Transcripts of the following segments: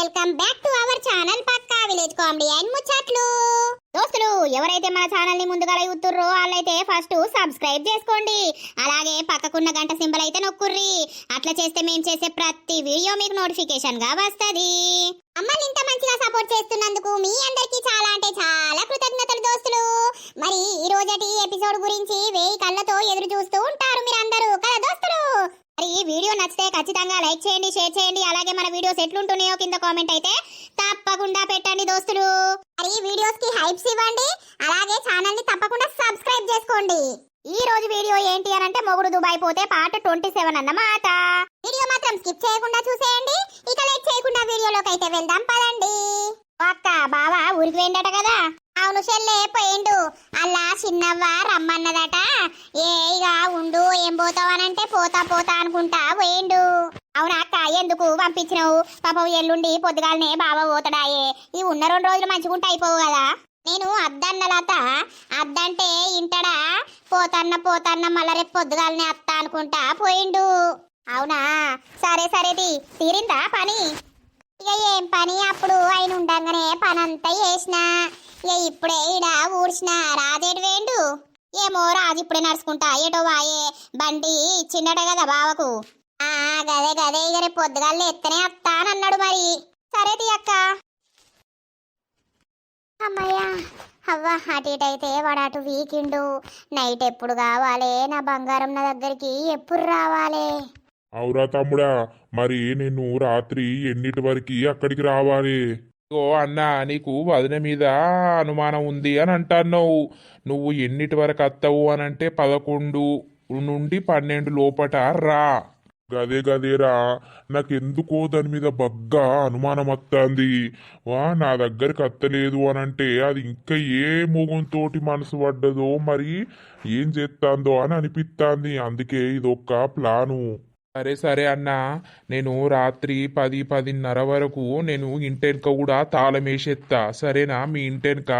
Welcome back to our channel Pakka village comedy and Muchatlu. దోస్తులు, ఎవరైతే మన ఛానల్ ని ముందుగా చూస్తుర్రో వాళ్ళైతే ఫస్ట్ సబ్స్క్రైబ్ చేసుకోండి. అలాగే పక్కకున్న గంట సింబల్ అయితే నొక్కుర్రి. అట్లా చేస్తే మేము చేసే ప్రతి వీడియో మీకు నోటిఫికేషన్ గా వస్తది. అమ్మల్ని ఇంత మంచిగా సపోర్ట్ చేస్తున్నందుకు మీ అందరికీ చాలా అంటే చాలా కృతజ్ఞతలు దోస్తులు. మరి ఈ రోజటి ఎపిసోడ్ గురించి 1000 కళ్ళతో ఎదురు చూస్తూ ఉంటారు మీరందరూ కదా దోస్తులు. మరి ఈ వీడియో నచ్చితే ఖచ్చితంగా లైక్ చేయండి, షేర్ చేయండి. అలాగే మన వీడియోస్ ఎట్లుంటున్నాయో కింద కామెంట్ అయితే తప్పకుండా పెట్టండి దోస్తులు. మరి ఈ వీడియోస్ కి హైప్స్ ఇవ్వండి. అలాగే ఛానల్ ని తప్పకుండా సబ్స్క్రైబ్ చేసుకోండి. ఈ రోజు వీడియో ఏంటి అని అంటే మొగుడు దుబాయ్ పోతే పార్ట్ 27 అన్నమాట. వీడియో మాత్రం స్కిప్ చేయకుండా చూసేయండి. ఇక లేట్ చేయకుండా వీడియోలోకి అయితే వెళ్దాం పదండి. అక్క బావ ఊరికి పోయిండట కదా. అవును చెల్లె పోయిండు. అలా చిన్నవ్వ రమ్మన్నదట. ఇక ఉండు ఏం పోతావనంటే పోతా పోతా అనుకుంటా పోయిండు. అవునా అక్క, ఎందుకు పంపించినావు? పాపం ఎల్లుండి పొద్దుగాలనే బావ పోతాడాయే. ఈ ఉన్న 2 రోజులు మంచిగుంటే అయిపోవు కదా. నేను అద్దన్న లత, అద్దంటే ఇంటడా. పోతన్న మళ్ళా రేపు పొద్దుగాలనే అత్త అనుకుంటా పోయిండు. అవునా, సరే సరేది తీరిందా పని? ఇక ఏం పని, అప్పుడు ఆయన ఉండంగానే పనంతా చేసిన. ఇక ఇప్పుడే ఇడ ఊడ్చిన. రాజేడు వేండు ఏమో, రాజు ఇప్పుడే నడుచుకుంటా ఏటో వాయే. బండి ఇచ్చిండట కదా బావకు. గదే గదే ఇక రేపు పొద్దుగాలు ఎత్తనే అత్తా అని అన్నాడు. మరి సరే అక్క. అమ్మయ్యా అవ్వ, అటు ఇటు అయితే వాడు అటు వీకిండు. నైట్ ఎప్పుడు కావాలి? నా బంగారం నా దగ్గరికి ఎప్పుడు రావాలి? అవురా తమ్ముడా, మరి నేను రాత్రి ఎన్నిటి వరకు అక్కడికి రావాలి? ఓ అన్న, నీకు వదిన మీద అనుమానం ఉంది అని అంటున్నావు. నువ్వు ఎన్నిటి వరకు వస్తావు అని అంటే 11 నుండి 12 లోపట రా. గదే గదేరా, నాకెందుకో దాని మీద బగ్గా అనుమానం వస్తుంది. నా దగ్గరికి అత్తలేదు అని అంటే అది ఇంకా ఏ మొగంతోటి మనసు పడ్డదో, మరి ఏం చేస్తాందో అని అనిపిస్తుంది. అందుకే ఇదొక్క ప్లాను. సరే సరే అన్న, నేను రాత్రి 10-10:30 వరకు నేను ఇంటెనక కూడా తాళం వేసేస్తా. సరేనా? మీ ఇంటెనక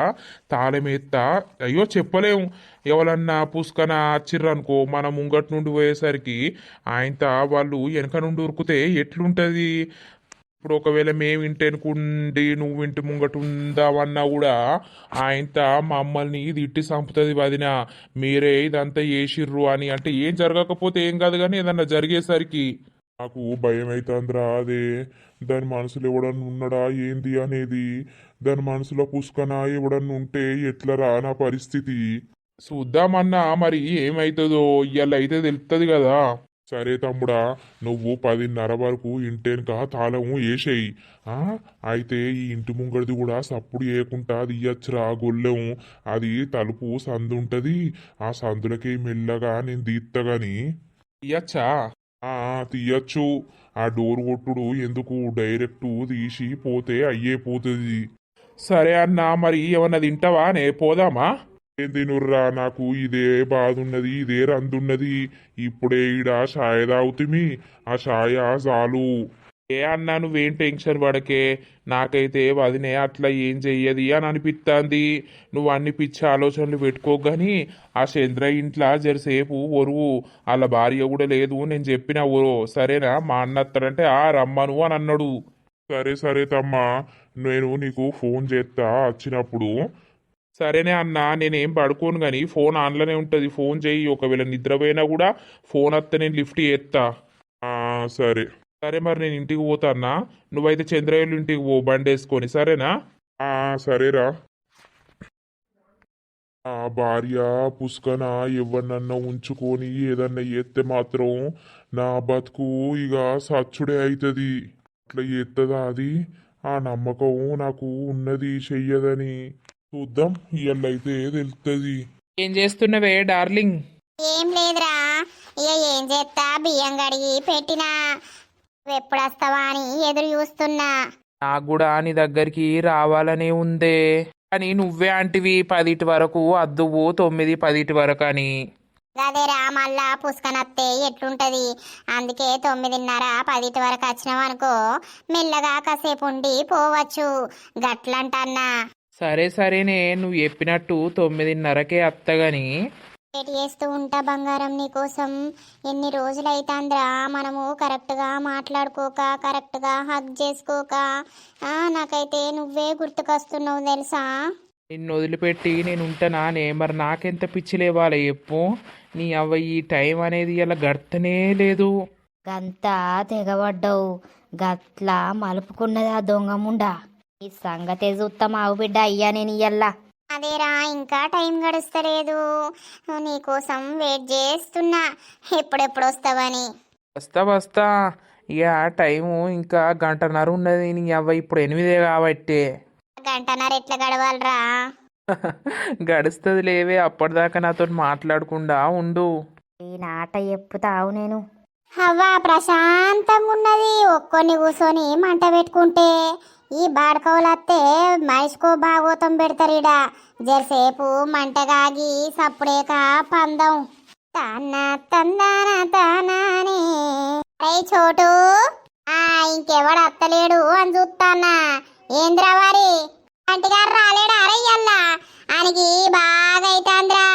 తాళం వేస్తా. అయ్యో చెప్పలేము, ఎవరన్నా పుష్కన వచ్చిర్రనుకో మన ముంగటి నుండి పోయేసరికి ఆయనత వాళ్ళు వెనక నుండి ఉరికితే ఎట్లుంటుంది? ఇప్పుడు ఒకవేళ మేము ఇంటెనుకుండి నువ్వు ఇంటి ముంగట ఉందామన్నా కూడా ఆయనత మమ్మల్ని తిట్టి చంపుతుంది. వదిన మీరే ఇదంతా చేసిర్రు అని. అంటే ఏం జరగకపోతే ఏం కాదు, కానీ ఏదన్నా జరిగేసరికి నాకు భయం అవుతుందిరా. అదే దాని మనసులో ఎవడన్నా ఉన్నాడా ఏంది అనేది. దాని మనసులో పుష్కన ఎవడన్నా ఉంటే ఎట్లరా నా పరిస్థితి? చూద్దామన్నా, మరి ఏమవుతుందో ఇవాళ అయితే తెలుస్తుంది కదా. సరే తమ్ముడా, నువ్వు 10:30 వరకు ఇంటెనక తాళము వేసేయి. అయితే ఈ ఇంటి ముంగడిది కూడా సప్పుడు వేయకుండా తీయచ్చురా గొల్లెం. అది తలుపు సందు ఉంటది. ఆ సందులకి మెల్లగా నేను తీత్తగాని. ఇయ్యచ్చా? తీయచ్చు. ఆ డోర్ కొట్టుడు ఎందుకు, డైరెక్ట్ తీసి పోతే అయ్యే పోతుంది. సరే అన్నా, మరి ఏమన్నా తింటావా? నే పోదామా? ఏం తినుర్రా, నాకు ఇదే బాధ ఉన్నది, ఇదే రందున్నది. ఇప్పుడే ఈడ షాయ తాగుతుమి. ఆ షాయ చాలు. ఏ అన్నా, నువ్వేం టెన్షన్ పడకే. నాకైతే వదినే అట్లా ఏం చెయ్యది అని అనిపిస్తుంది. నువ్వు అన్ని పిచ్చి ఆలోచనలు పెట్టుకోగాని ఆ చంద్ర ఇంట్లో జరసేపు ఒరువు. వాళ్ళ భార్య కూడా లేదు, నేను చెప్పిన ఓరో. సరేనా? మా అన్న అత్తడంటే రమ్మను అని అన్నాడు. సరే సరే తమ్మా, నేను నీకు ఫోన్ చేస్తా వచ్చినప్పుడు. సరేనే అన్న, నేనేం పడుకోను కానీ ఫోన్ ఆన్లోనే ఉంటుంది. ఫోన్ చేయి. ఒకవేళ నిద్రపోయినా కూడా ఫోన్ వస్తే నేను లిఫ్ట్ చేస్తా. సరే సరే, మరి నేను ఇంటికి పోతా అన్న. నువ్వైతే చంద్రయ్య ఇంటికి పో బండి వేసుకొని. సరేనా? సరేరా. భార్య పుష్కన ఎవరినన్నా ఉంచుకొని ఏదన్నా చేస్తే మాత్రం నా బతుకు ఇక సచ్చుడే అవుతుంది. అట్లా చేస్తుందా అది? ఆ నమ్మకం నాకు ఉన్నది, చెయ్యదని. చూద్దాం, ఇయ్యలైతే తెలుస్తుంది. ఏం చేస్తున్నవే డార్లింగ్? ఏం లేదురా, ఇక ఏం చేస్తా, బియ్యం కడిగి పెట్టినా. ఎప్పుడు వస్తావా అని ఎదురు చూస్తున్నా. నాకు కూడా నీ దగ్గరికి రావాలనే ఉందే, కానీ నువ్వే అంటివి 10 వరకు అద్దువు, 9-10 వరకు అని. గదేరా, మళ్ళా పుష్కనత్తే ఎట్లుంటది. అందుకే 9:30-10 వరకు వచ్చినావనుకో మెల్లగా కాసేపు ఉండి పోవచ్చు. గట్లంటన్నా. సరే సరేనే, నువ్వు చెప్పినట్టు 9:30కే అత్తగాని వెయిట్ చేస్తూ ఉంటా బంగారం నీకోసం. ఎన్ని రోజులైతాంద్రా మనము కరెక్ట్గా మాట్లాడుకోక, కరెక్ట్గా హగ్ చేసుకోక. నాకైతే నువ్వే గుర్తుకొస్తున్నావు తెలుసా. నిన్ను వదిలిపెట్టి నేను ఉంటానానే, మరి నాకెంత పిచ్చి లేవాలి చెప్పు. నీ అవ్వ ఈ టైం అనేది ఇలా గడతనే లేదు. గంతా తెగబడ్డావు, గట్లా మలుపుకున్నదా దొంగముండా. ఈ సంగతే చూస్తామావు బిడ్డ, అయ్యా నేను ఇయ్యల్లా. అదేరా, ఇంకా టైం గడుస్తలేదు. నీకోసం వెయిట్ చేస్తున్నా, ఎప్పుడెప్పుడు వస్తావని. వస్తా ఇక టైము ఇంకా గంటన్నర ఉన్నది. నీ అవ్వ ఇప్పుడు 8 కాబట్టి గంటన్నర ఎట్లా గడవాలరా. గడుస్తుంది లేవే, అప్పటిదాకా నాతో మాట్లాడకుండా ఉండు. ఈ నాట చెప్పుతావు నేను. అవ్వా ప్రశాంతంగా ఉన్నది. ఒక్కొని కూర్చొని మంట పెట్టుకుంటే ఈ బాడకవులత్తే మనిషికో భాగవతం పెడతారు. జరసేపు మంటగాగి సప్పుడేక పందం. తన్న తందాన తానానే. అరే చోటు, ఇంకెవడు అత్తలేడు అని చూస్తానా. ఏంద్రా వారి అంటిగారు రాలేడా అరయ్యల్లా? ఆయనకి బాగా అయితాంద్రా.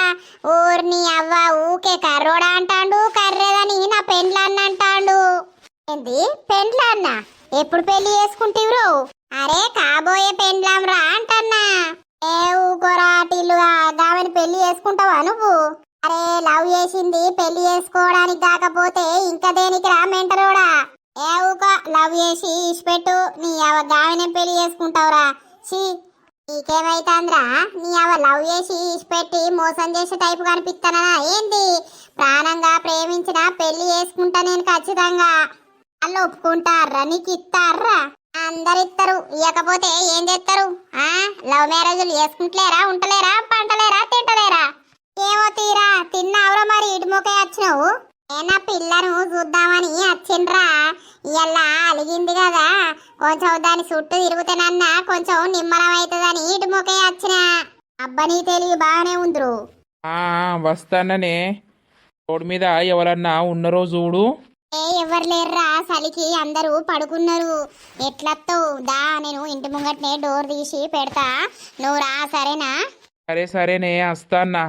ఊరిని అవ్వ ఊకే కర్రోడా అంటాడు, కర్రేదని నా పెండ్లన్న అంటాడు. ఏంది పెండ్లన్న? ఎప్పుడు పెళ్లి చేసుకుంటివ్రు? అరే కాబోయే పెండ్లాం రా అంటన్నా. ఏ ఊకోరా టిల్లుగా, గావని పెళ్లి చేసుకుంటావా నువ్వు? అరే లవ్ చేసింది పెళ్లి చేసుకోవడానికి కాకపోతే ఇంకా దేనికి రా మెంటలోడా. ఏ ఊకో, లవ్ చేసి ఇచ్చిపెట్టు. నీ అవ గావనే పెళ్లి చేసుకుంటావురా. ఛీ, నీకేమైతాంద్రా? నీ అవ లవ్ చేసి ఇచ్చిపెట్టి మోసం చేసే టైపు కనిపిస్తానా ఏంది? ప్రాణంగా ప్రేమించిన పెళ్లి చేసుకుంటా నేను ఖచ్చితంగా. వాళ్ళు ఒప్పుకుంటారా? నీకు ఇస్తారా? అందరు ఇస్తారు. ఇవ్వకపోతే ఏం చేస్తారు? లవ్ మ్యారేజ్లు చేసుకుంటలేరా, ఉంటలేరా, పంటలేరా, తింటలేరా? ఏమో తీరా, తిన్నావురా మరి ఇటు మొకే వచ్చినావు. నా పిల్లను చూద్దామని వచ్చిండ్రా. ఇలా అలిగింది కదా, కొంచెం దాని చుట్టూ తిరుగుతానన్నా కొంచెం నిమ్మలం అవుతుందని ఇటు మొకే వచ్చిన. అబ్బని తెలివి బాగానే ఉందిరు. వస్తాననే. రోడ్డు మీద ఎవరన్నా ఉన్నారో చూడు. ఎవరు లేర్రా, చలికి అందరూ పడుకున్నారు. ఎట్లత్తవు దా, నేను ఇంటి ముంగట్నే డోర్ తీసి పెడతా, నువ్వు రా సరేనా? సరేనే వస్తాన్నా.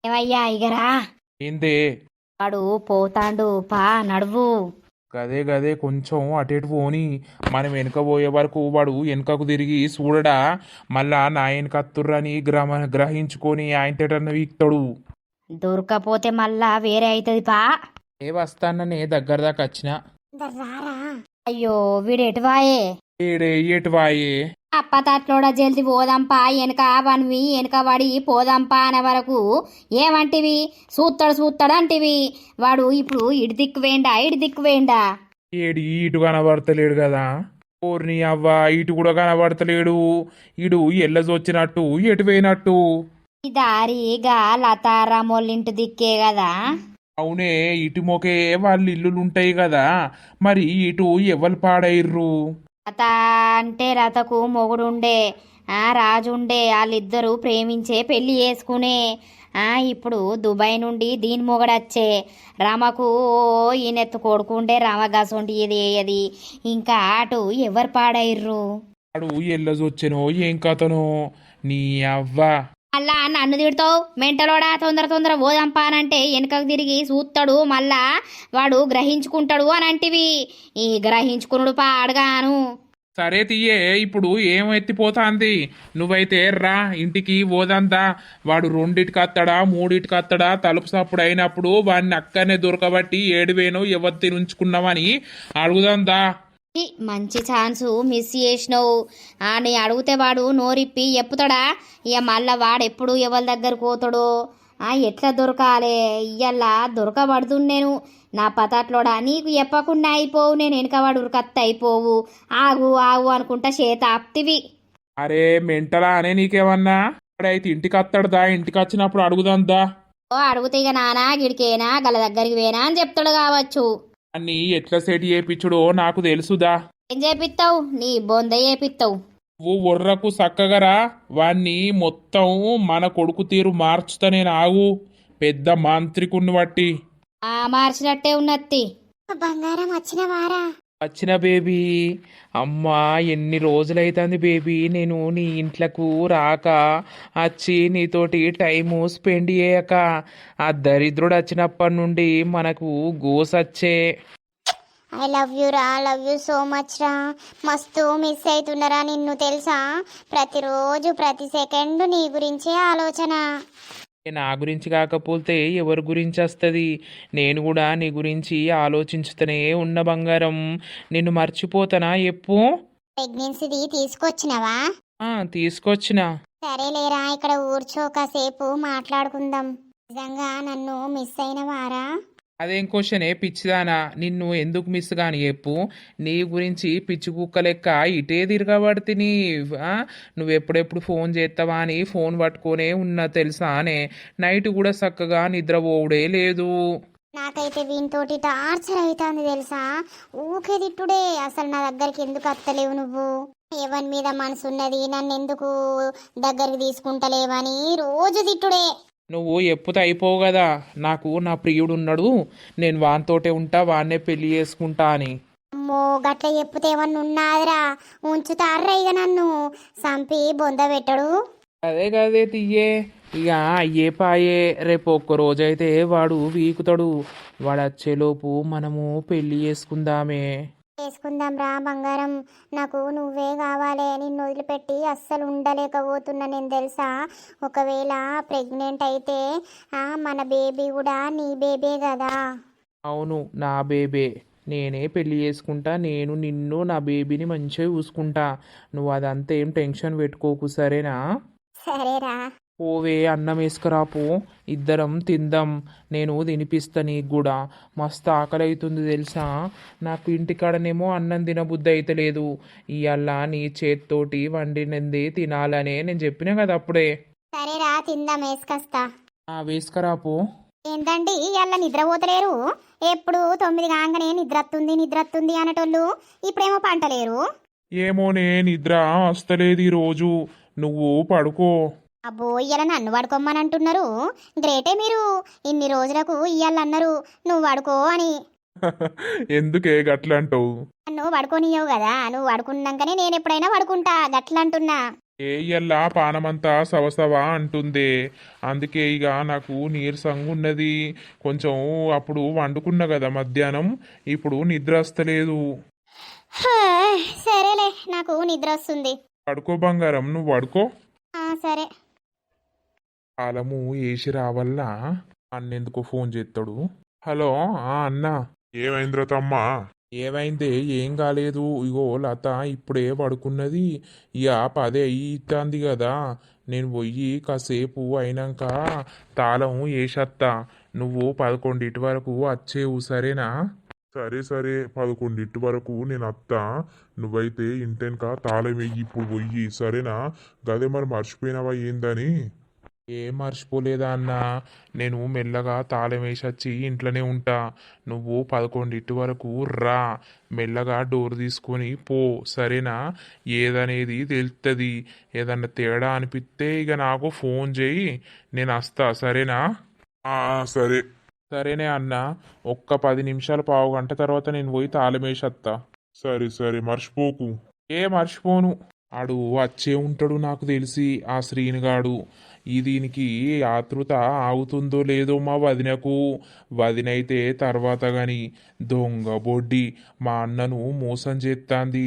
ఏమయ్యా ఇగరా, ఏందే? వాడు పోతాండు, పా నడువు. గదే కొంచెం అటు ఇటు పోని. మనం వెనుక పోయే వరకు వాడు వెనుకకు తిరిగి చూడడా, మళ్ళా నా వెనుక అత్తుర్రని గ్రహించుకొని ఆయన వీక్తాడు. దొరకపోతే మళ్ళా వేరే అవుతుంది పా. వస్తాననే, దగ్గర దాకా వచ్చిన. అయ్యో వీడు ఎటువాయే? ఎటు వాయే? అప్పతట్లోడ జల్ది పోదాంపా, వెనక వన్వి వెనక పడి పోదాంపా అనే వరకు ఏమంటివి? చూస్తాడు అంటివి. వాడు ఇప్పుడు ఇటు దిక్కు వేండా. ఏడి ఇటు కనబడతలేడు కదా. ఊరిని అవ్వ, ఇటు కూడా కనబడతలేడు. ఇడు ఎల్లజొచ్చినట్టు ఎటు పోయినట్టు. ఈ దారిగా లతారామోళ్ళింటి దిక్కే కదా. అవునే, ఇటు మొకే వాళ్ళ ఇల్లులుంటాయి కదా. మరి ఇటు ఎవరు పాడైర్రు? లత అంటే లతకు మొగుడుండే, రాజుండే. వాళ్ళిద్దరూ ప్రేమించే పెళ్లి చేసుకునే. ఇప్పుడు దుబాయ్ నుండి దీని మొగడచ్చే. రమకు ఈయనెత్తు కొడుకుండే, రమ గసొంటి ఇది ఇంకా అటు ఎవరు పాడైర్రు? వాడు ఎల్లజొచ్చెనో ఏం కథనో నీ అవ్వ. మళ్ళా నన్ను తిడతావు మెంటలోడా. తొందర పోదంపానంటే వెనకకు తిరిగి చూస్తాడు, మళ్ళా వాడు గ్రహించుకుంటాడు అని అంటివి. ఈ గ్రహించుకున్నాడు పాడగాను. సరే తీయే, ఇప్పుడు ఏం ఎత్తిపోతాంది? నువ్వైతే రా ఇంటికి పోదంతా. వాడు 2టికి అత్తడా 3టికి అత్తడా తలుపు సప్పుడు అయినప్పుడు వాడిని అక్కనే దొరకబట్టి 7,000 ఎవరి ఉంచుకున్నామని అడుగుదందా. మంచి ఛాన్సు మిస్ చేసినావు. అని అడిగితే వాడు నోరిప్పి చెప్పుతాడా? ఇక మళ్ళా వాడెప్పుడు ఎవరి దగ్గర పోతాడో, ఎట్లా దొరకాలే? ఇయ్యల్లా దొరకబడుతుంది నేను. నా పతాట్లోడా నీకు చెప్పకుండా అయిపోవు, నేను వెనకవాడు ఉరకత్త అయిపోవు. ఆగు అనుకుంటా చేత ఆప్తివి. అరే మెంటలా అనే నీకేమన్నా? అయితే ఇంటికి అత్తడుదా, ఇంటికి వచ్చినప్పుడు అడుగుదందా. అడిగితే ఇక నానా గిడికేనా గల దగ్గరికి పోయినా అని చెప్తాడు కావచ్చు. అన్ని ఎట్లా సెట్ చేయించుడో నాకు తెలుసుదా. ఏం చేపిస్తావు? నీ బొంద చేపిస్తావు. నువ్వు ఒర్రకు సక్కగరా. వాణ్ణి మొత్తం మన కొడుకు తీరు మార్చుతా నేను. ఆగు, పెద్ద మాంత్రికుని బట్టి మార్చినట్టే ఉన్నత్తి. బంగారం వచ్చిన వారా? వచ్చిన బేబీ. అమ్మా, ఎన్ని రోజులైతుంది బేబీ నేను నీ ఇంట్లకు రాక, వచ్చి నీతోటి టైము స్పెండ్ చేయక. ఆ దరిద్రుడు వచ్చినప్పటి నుండి మనకు గోసొచ్చే. ఐ లవ్ యూ రా, లవ్ యూ సో మచ్ రా. మస్తు మిస్ అవుతున్నారా నిన్ను తెలుసా. ప్రతిరోజు ప్రతి సెకండ్ నీ గురించే ఆలోచన. నా గురించి కాకపోతే ఎవరి గురించి వస్తుంది? నేను కూడా నీ గురించి ఆలోచించుతూనే ఉన్న బంగారం. నిన్ను మర్చిపోతానా ఎప్పు? ప్రెగ్నెన్సీది తీసుకొచ్చినవా? తీసుకొచ్చిన. సరేలేరా, ఇక్కడ కూర్చో, కాసేపు మాట్లాడుకుందాం. నిజంగా నన్ను మిస్ అయినవారా? అదేం క్వశ్చనే పిచ్చిదానా, నిన్ను ఎందుకు మిస్ కాని చెప్పు. నీ గురించి పిచ్చి కుక్క లెక్క ఇటే తిరగబడితిని. నువ్వు ఎప్పుడెప్పుడు ఫోన్ చేస్తావా అని ఫోన్ పట్టుకొనే ఉన్నా తెలుసా అనే. నైట్ కూడా చక్కగా నిద్రపోవుడే లేదు. నాకైతే వీనితోటి టార్చర్ అవుతుంది తెలుసా. ఊకే తిట్టుడే. అసలు నా దగ్గరికి ఎందుకు వస్తలేవు నువ్వు? ఎవరి మీద మనసు ఉన్నది, నన్ను ఎందుకు దగ్గరికి తీసుకుంటలేవని రోజు తిట్టుడే. నువ్వు ఎప్పుతో అయిపోవు కదా. నాకు నా ప్రియుడు ఉన్నాడు, నేను వానితోటే ఉంటా, వాన్నే పెళ్లి చేసుకుంటా అని. అమ్మో, గట్ల చెప్పుతే ఏమన్నా ఉన్నాదిరా? ఉంచుతారా ఇక నన్ను సంపి బొంద పెట్టడు. అదే కదే తీయే. ఇక అయ్యే పాయే. రేపు ఒక్క రోజైతే వాడు వీకుతాడు. వాడు వచ్చేలోపు మనము పెళ్లి చేసుకుందామే. చేసుకుందాం రా బంగారం. నాకు నువ్వే కావాలి. నిన్ను వదిలిపెట్టి అస్సలు ఉండలేకపోతున్నా నేను తెలుసా. ఒకవేళ ప్రెగ్నెంట్ అయితే మన బేబీ కూడా నీ బేబే కదా. అవును, నా బేబే. నేనే పెళ్లి చేసుకుంటా. నేను నిన్ను నా బేబీని మంచిగా చూసుకుంటా. నువ్వు అదంతా ఏం టెన్షన్ పెట్టుకోకు, సరేనా? సరేరా. పోవే, అన్నం వేసుకురాపో, ఇద్దరం తిందాం. నేను తినిపిస్తా నీకు కూడా. మస్తు ఆకలి అవుతుంది తెలుసా. నాకు ఇంటికాడనేమో అన్నం తినబుద్ధి అయితలేదు. ఇవాళ నీ చేత్తోటి వండినది తినాలనే నేను చెప్పినా కదా అప్పుడే. సరేరా, తిందాం, వేసుకొస్తా. వేసుకురాపో. ఏంటండి ఇవాళ నిద్రపోతలేరు? ఎప్పుడు 9 కాగానే నిద్రత్తుంది అనేటోళ్ళు ఇప్పుడేమో పంటలేరు. ఏమోనే, నిద్ర వస్తలేదు ఈరోజు. నువ్వు పడుకో. అబ్బో, ఇయ్యాల నన్ను పడుకోమని అంటున్నారు. గ్రేటే మీరు. ఇన్ని రోజులకు ఇయ్యాల అన్నారు నువ్వు పడుకో అని. ఎందుకే గట్లంటావు? నన్ను పడుకోనియ్యవు కదా. నువ్వు పడుకున్నాకనే నేను ఎప్పుడైనా పడుకుంటా, గట్లంటున్నా. ఏయల్లా పానమంతా సవసవా అంటుందే. అందుకే ఇక నాకు నీరసంగా ఉన్నది కొంచెం. అప్పుడు వండుకున్నా కదా మధ్యాహ్నం, ఇప్పుడు నిద్ర వస్తలేదు. సరేలే, నాకు నిద్ర వస్తుంది. పడుకో బంగారం, నువ్వు పడుకో. సరే. కాలము ఏసి రావల్లా అన్నెందుకో ఫోన్ చేస్తాడు. హలో, అన్నా. ఏమైందిరా తమ్మా? ఏమైందే? ఏం కాలేదు. ఇగో లత ఇప్పుడే పడుకున్నది. ఇక 10 అయితుంది కదా. నేను పోయి కాసేపు అయినాక తాళం వేసేస్తా. నువ్వు 11 వరకు వచ్చేవు, సరేనా? సరే సరే, 11 వరకు నేను అత్తా. నువ్వైతే ఇంటెనక తాళం వెయ్యి ఇప్పుడు పోయి, సరేనా? గదే మరి మర్చిపోయినావా ఏందని? ఏం మర్చిపోలేదా అన్నా. నేను మెల్లగా తాళం వేసొచ్చి ఇంట్లోనే ఉంటా. నువ్వు 11 వరకు రా. మెల్లగా డోర్ తీసుకొని పో, సరేనా? ఏదనేది తెలుస్తుంది. ఏదన్నా తేడా అనిపిస్తే ఇక నాకు ఫోన్ చేయి, నేను వస్తా, సరేనా? సరే. సరేనే అన్న. ఒక్క 10 నిమిషాలు, పావు గంట తర్వాత నేను పోయి తాళం వేసొత్తా. సరే సరే, మర్చిపోకు. మర్చిపోను. ఆడు వచ్చే ఉంటాడు నాకు తెలిసి, ఆ శ్రీనుగాడు. దీనికి ఆతృత ఆగుతుందో లేదో మా వదినకు. వదినైతే తర్వాత గాని దొంగ బొడ్డి మా అన్నను మోసం చేస్తాంది.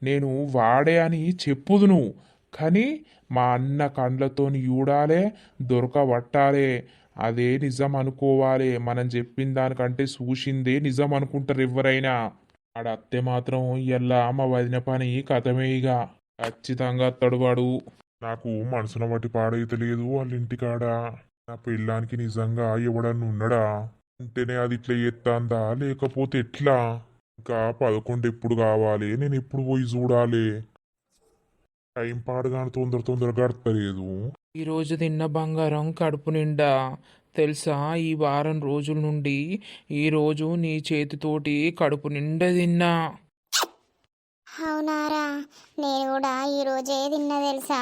నేను వాడే అని చెప్పుదును, కానీ మా అన్న కండ్లతోని చూడాలే, దొరకబట్టాలే. అదే నిజం అనుకోవాలి. మనం చెప్పిన దానికంటే చూసిందే నిజం అనుకుంటారు ఎవరైనా. ఆడ అత్తే మాత్రం ఇయ్యల్లా మా వదిన పని కథమే. ఇక ఖచ్చితంగా అత్తడు వాడు. నాకు మనసున బట్టి పాడైతలేదు వాళ్ళ ఇంటికాడ. నా పెళ్ళానికి నిజంగా ఎవడన్నా ఉన్నాడా? ఉంటేనే అది ఇట్లా ఎత్తాందా, లేకపోతే ఎట్లా? ఇంకా 11 ఎప్పుడు కావాలి? నేను ఎప్పుడు పోయి చూడాలి? టైం పాడగానే తొందర గడతలేదు. ఈరోజు తిన్న బంగారం కడుపు నిండా తెలుసా. ఈ వారం రోజుల నుండి ఈరోజు నీ చేతితోటి కడుపు నిండా తిన్నా. అవునారా? నేను కూడా ఈరోజే తిన్నా తెలుసా.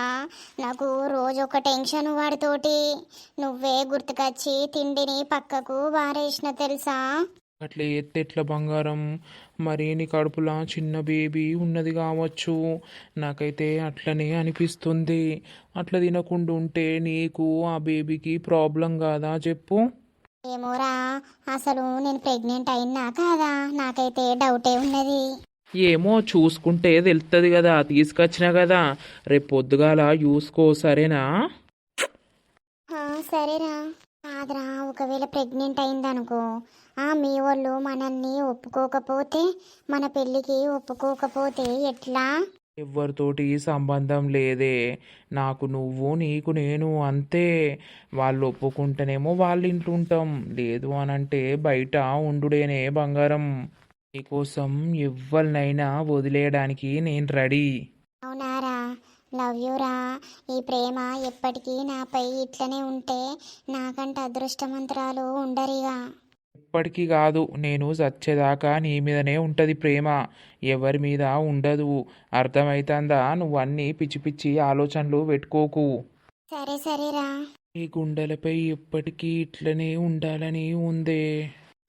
నాకు రోజు ఒక టెన్షన్ వాడితోటి. నువ్వే గుర్తుకొచ్చి తిండిని పక్కకు వారేసిన తెలుసా. అట్లా ఎత్తే ఎట్లా బంగారం? మరి నీ కడుపులో చిన్న బేబీ ఉన్నది కావచ్చు. నాకైతే అట్లనే అనిపిస్తుంది. అట్లా తినకుండా ఉంటే నీకు ఆ బేబీకి ప్రాబ్లం కాదా చెప్పు. ఏమోరా, అసలు నేను ప్రెగ్నెంట్ అయినా కాదా నాకైతే డౌటే ఉన్నది. ఏమో చూసుకుంటే తెలుస్తుంది కదా, తీసుకొచ్చినా కదా. రేపు పొద్దుగాల చూసుకో సరేనా. సరేరా. కాదురా, ఒకవేళ ప్రెగ్నెంట్ అయిందనుకో, మీ వాళ్ళు మనల్ని ఒప్పుకోకపోతే, మన పెళ్ళికి ఒప్పుకోకపోతే ఎట్లా? ఎవరితోటి సంబంధం లేదే. నాకు నువ్వు, నీకు నేను, అంతే. వాళ్ళు ఒప్పుకుంటేనేమో వాళ్ళ ఇంట్లో ఉంటాం, లేదు అనంటే బయట ఉండుడేనే బంగారం. నీకోసం ఎవరినైనా వదిలేయడానికి నేను రెడీ. అవునారా, లవ్ యూరా. ఈ ప్రేమ ఎప్పటికీ నాపై ఇట్లనే ఉంటే నాకంటే అదృష్టవంతురాలు ఉండరిగా. ఎప్పటికీ కాదు, నేను చచ్చేదాకా నీ మీదనే ఉంటది ప్రేమ, ఎవరి మీద ఉండదు. అర్థమైతుందా? నువ్వన్నీ పిచ్చి పిచ్చి ఆలోచనలు పెట్టుకోకు. సరే సరేరా. ఈ గుండెలపై ఎప్పటికీ ఇట్లనే ఉండాలని ఉందే.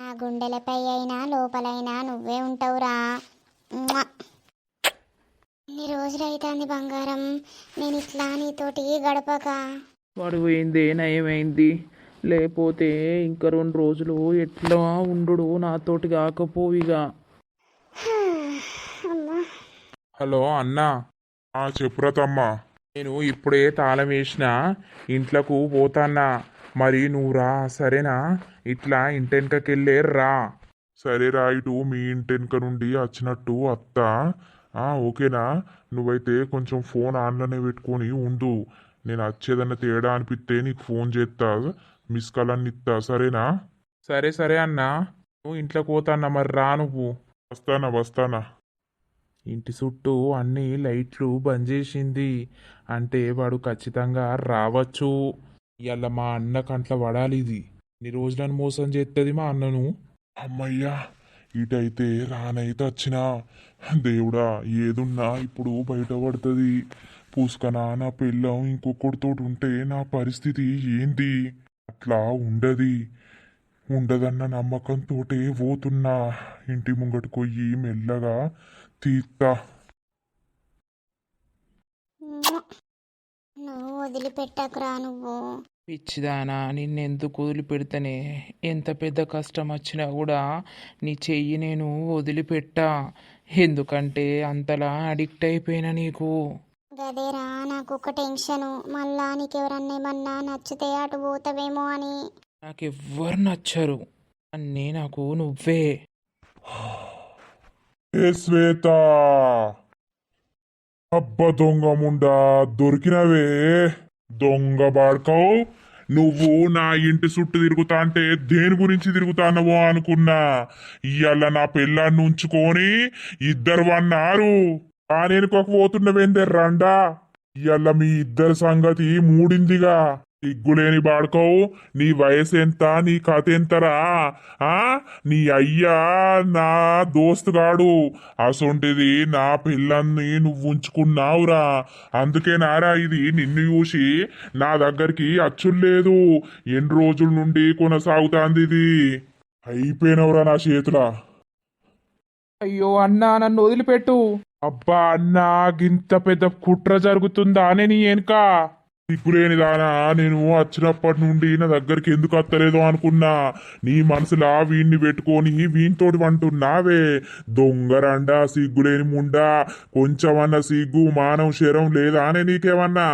నా గుండెలపై అయినా లోపలైనా నువ్వే ఉంటావురా. మ్వా. ఇన్ని రోజులైతాంది బంగారం నేను ఇట్లా నీతోటి గడపక. వాడు పోయిందే నయమైంది, లేకపోతే ఇంకా 2 రోజులు ఎట్లా ఉండు నాతోటి కాకపోయిగా. అమ్మా. హలో అన్నా, చెప్పురా తమ్మా. నేను ఇప్పుడే తాళం వేసిన ఇంట్లోకు పోతాన్నా. మరి నువ్వు రా సరేనా. ఇట్లా ఇంటెనకకెళ్ళే రా. సరేరా, ఇటు మీ ఇంటెనక నుండి వచ్చినట్టు అత్తా. ఓకేనా. నువ్వైతే కొంచెం ఫోన్ ఆన్లోనే పెట్టుకొని ఉండు. నేను వచ్చేదన్న తేడా అనిపిస్తే నీకు ఫోన్ చేస్తా, మిస్ కాల్ అన్ని ఇస్తా. సరేనా. సరే సరే అన్నా, నువ్వు ఇంట్లోకి పోతాన్నా. మరి రా నువ్వు. వస్తానా. ఇంటి చుట్టూ అన్ని లైట్లు బంద్ చేసింది అంటే వాడు ఖచ్చితంగా రావచ్చు. ఇవాళ మా అన్న కంట్ల పడాలి ఇది. ఇన్ని రోజులను మోసం చేస్తుంది మా అన్నను. అమ్మయ్యా, ఇటైతే రానైతే వచ్చినా. దేవుడా, ఏదున్నా ఇప్పుడు బయటపడుతుంది. పూసుకనా నా పిల్లం ఇంకొకటితో ఉంటే నా పరిస్థితి ఏంది? అట్లా ఉండదన్న నమ్మకంతోటే పోతున్నా. ఇంటి ముంగటి కొయ్యి మెల్లగా తీస్తా. మ్వా. నువ్వు వదిలిపెట్టకురా నువ్వు. పిచ్చిదానా, నిన్నెందుకు వదిలిపెడతానే? ఎంత పెద్ద కష్టం వచ్చినా కూడా నీ చెయ్యి నేను వదిలిపెట్టా. ఎందుకంటే అంతలా అడిక్ట్ అయిపోయినా నీకు. గదేరా నాకు ఒక టెన్షను, మళ్ళా నీకెవరన్నా ఏమన్నా నచ్చితే అటు పోతావేమో అని. నాకెవ్వరు నచ్చరు, అన్నీ నాకు నువ్వే. ఏ శ్వేత, అబ్బ దొంగ ముండా, దొరికినవే. దొంగ బాడుకవు, నువ్వు నా ఇంటి చుట్టూ తిరుగుతా అంటే దేని గురించి తిరుగుతానవో అనుకున్నా. ఇవాళ నా పిల్లాన్ని ఉంచుకొని ఇద్దరు అన్నారు. నేను పోతున్నవేందే రండా. ఇవాళ మీ ఇద్దరి సంగతి మూడిందిగా. సిగ్గులేని బాడుకోవు, నీ వయసు ఎంత, నీ కథ ఎంతరా? నీ అయ్యా నా దోస్తుగాడు, అసొంటిది నా పిల్లల్ని నువ్వు ఉంచుకున్నావురా. అందుకే నారా ఇది నిన్ను చూసి నా దగ్గరికి అచ్చులేదు. ఎన్ని రోజుల నుండి కొనసాగుతాంది ఇది. అయిపోయినవురా నా చేతులా. అయ్యో అన్నా, నన్ను వదిలిపెట్టు. అబ్బా అన్నా, గింత పెద్ద కుట్ర జరుగుతుందా నీ వెనుక? సిగ్గులేనిదానా, నేను వచ్చినప్పటి నుండి నా దగ్గరికి ఎందుకు వస్తలేదో అనుకున్నా. నీ మనసులా వీణ్ణి పెట్టుకొని వీనితోటి అంటున్నావే. దొంగరండా, సిగ్గులేని ముండా, కొంచెమన్నా సిగ్గు మానవ శరం లేదా అని నీకేమన్నా?